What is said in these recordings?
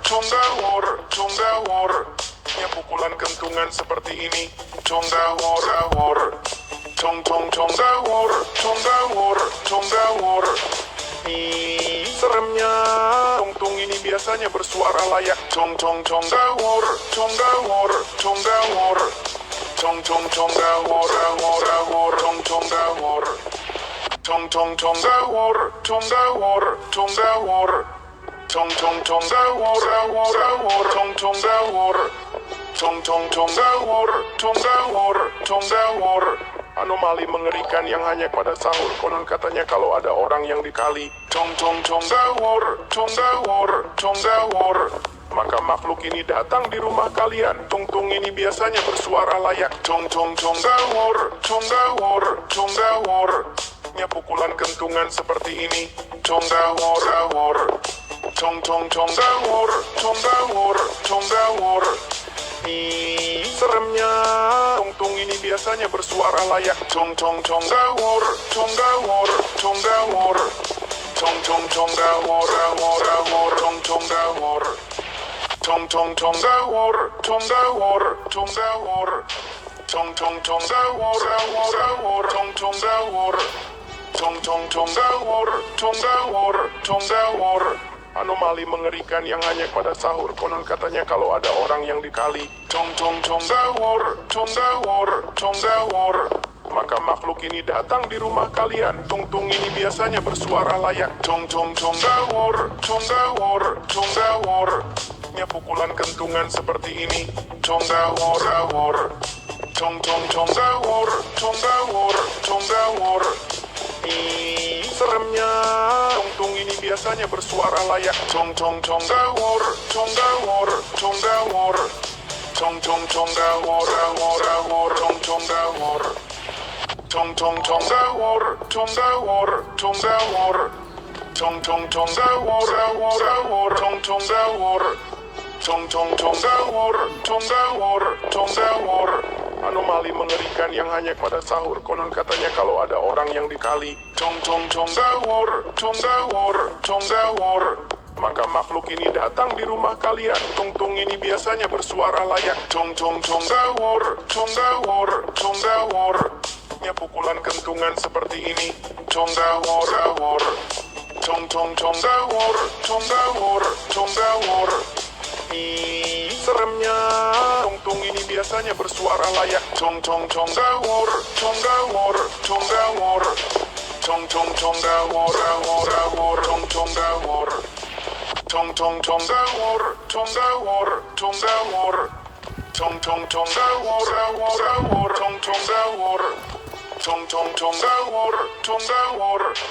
Conggawur. Ya pukulan kentungan seperti ini. Conggawur. Conggawur. Ih, seremnya. Tungtung ini biasanya bersuara layak. Conggawur. Conggawur. Conggawur. Anomali mengerikan yang hanya pada sahur. Konon katanya kalau ada orang yang dikali conggawur, maka makhluk ini datang di rumah kalian. Tungtung ini biasanya bersuara layak. Conggawur. Ya pukulan kentungan seperti ini. Conggawur. Conggawur. Ih, seremnya. Tungtung ini biasanya bersuara layak. Conggawur. Conggawur. Anomali mengerikan yang hanya pada sahur. Konon katanya kalau ada orang yang dikali conggawur, maka makhluk ini datang di rumah kalian. Tungtung ini biasanya bersuara layak. Conggawur. Ya pukulan kentungan seperti ini. Conggawur. Conggawur. Ih, seremnya. Tungtung ini biasanya bersuara layak. Conggawur. Anomali mengerikan yang hanya pada sahur. Konon katanya kalau ada orang yang dikali conggawur, maka makhluk ini datang di rumah kalian. Tungtung ini biasanya bersuara layak. Conggawur. Ya pukulan kentungan seperti ini. Conggawur. Conggawur. Ih, seremnya. Tungtung ini biasanya bersuara layak.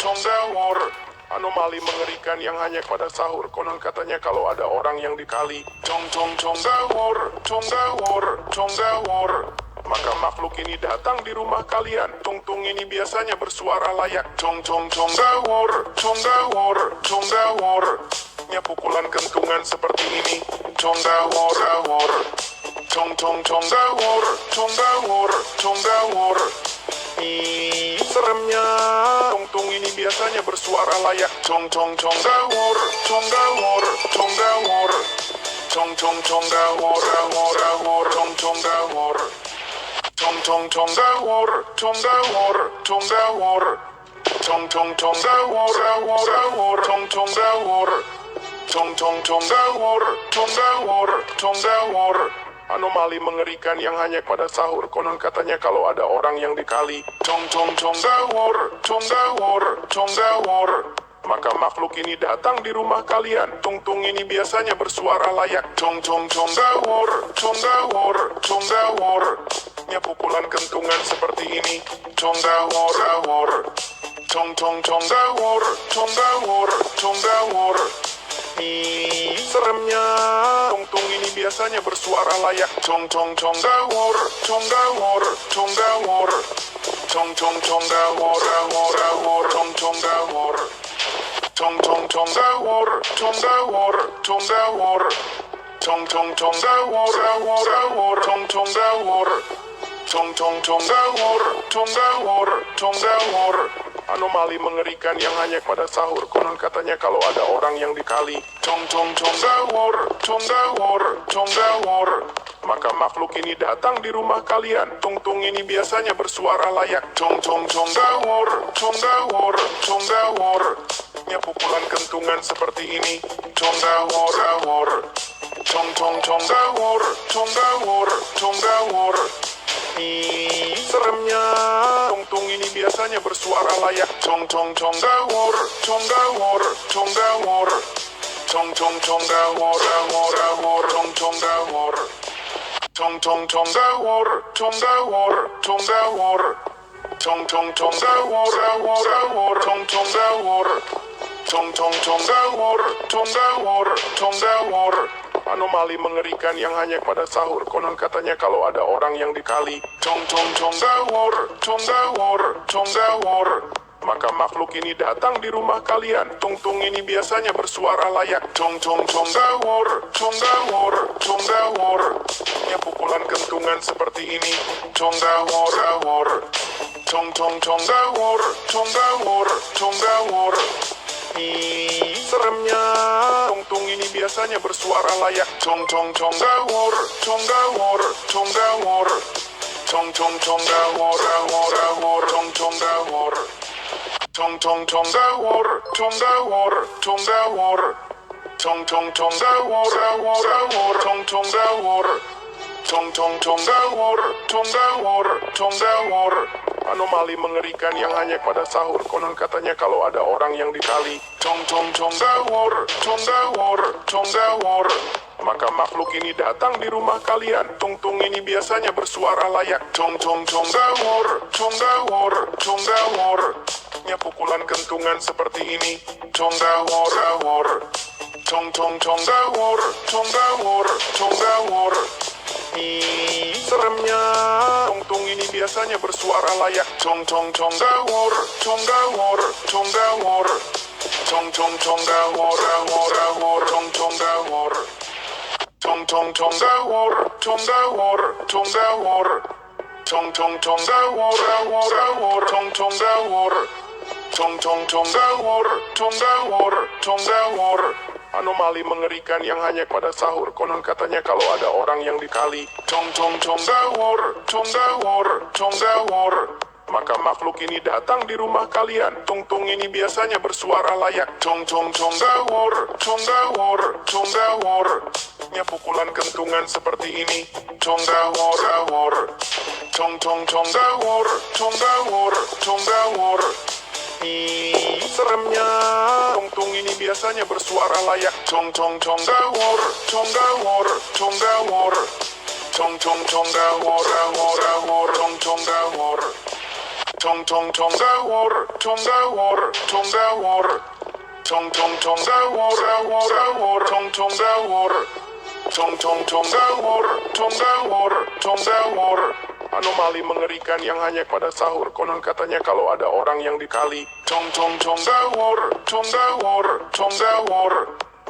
Conggawur. Anomali mengerikan yang hanya pada sahur. Konon katanya kalau ada orang yang dikali conggawur, maka makhluk ini datang di rumah kalian. Tungtung ini biasanya bersuara layak. Conggawur. Ya pukulan kentungan seperti ini. Conggawur. Conggawur. Ih, seremnya. Tungtung ini biasanya bersuara layak. Conggawur. Anomali mengerikan yang hanya pada sahur. Konon katanya kalau ada orang yang dikali conggawur, maka makhluk ini datang di rumah kalian. Tungtung ini biasanya bersuara layak. Conggawur. Ya pukulan kentungan seperti ini. Conggawur. Ih, seremnya. Tungtung ini biasanya bersuara layak. Conggawur. Conggawur. Anomali mengerikan yang hanya pada sahur. Konon katanya kalau ada orang yang dikali cong sahur, sahur, maka makhluk ini datang di rumah kalian. Tung ini biasanya bersuara layak cong sahur, sahur. Nya pukulan kentungan seperti ini sahur, sahur. Seremnya tung ini biasanya bersuara layak sahur, sahur, sahur. Anomali mengerikan yang hanya pada sahur. Konon katanya kalau ada orang yang dikali sahur, maka makhluk ini datang di rumah kalian. Tung ini biasanya bersuara layak sahur, sahur. Nya pukulan kentungan seperti ini sahur, sahur. Seremnya tung ini biasanya bersuara layak sahur, sahur. Anomali mengerikan yang hanya pada sahur. Konon katanya kalau ada orang yang dikali sahur, sahur, maka makhluk ini datang di rumah kalian. Tung ini biasanya bersuara layak sahur, sahur. Nya pukulan kentungan seperti ini sahur, sahur. Seremnya tung ini biasanya bersuara layak sahur, sahur. Anomali mengerikan yang hanya pada sahur. Konon katanya kalau ada orang yang dikali sahur, sahur, maka makhluk ini datang di rumah kalian. Tung ini biasanya bersuara layak sahur, sahur. Nya pukulan kentungan seperti ini sahur, sahur. Seremnya tung ini biasanya bersuara layak sahur, sahur. Anomali mengerikan yang hanya pada sahur. Konon katanya kalau ada orang yang dikali sahur, sahur,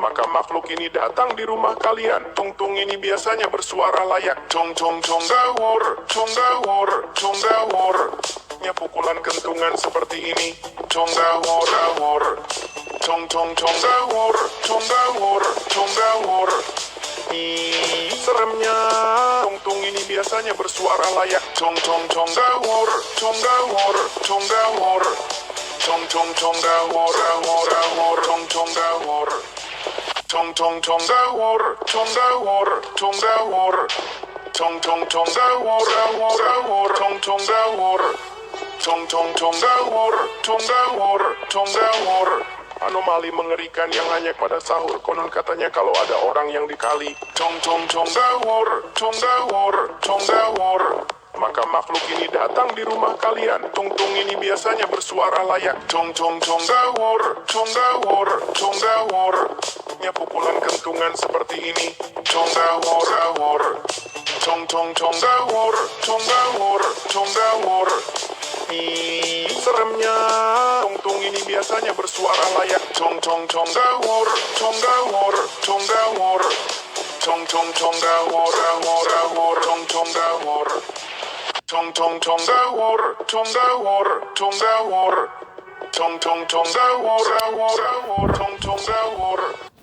maka makhluk ini datang di rumah kalian. Tung ini biasanya bersuara layak sahur, sahur. Nya pukulan kentungan seperti ini sahur, sahur. Seremnya tung ini biasanya bersuara layak sahur, sahur. Anomali mengerikan yang hanya pada sahur. Konon katanya kalau ada orang yang dikali sahur, sahur, maka makhluk ini datang di rumah kalian. Tung ini biasanya bersuara layak sahur, sahur. Nya pukulan kentungan seperti ini sahur, sahur. Seremnya tung ini biasanya bersuara layak sahur, sahur. Cong cong cong sahur, sahur, sahur, cong cong sahur.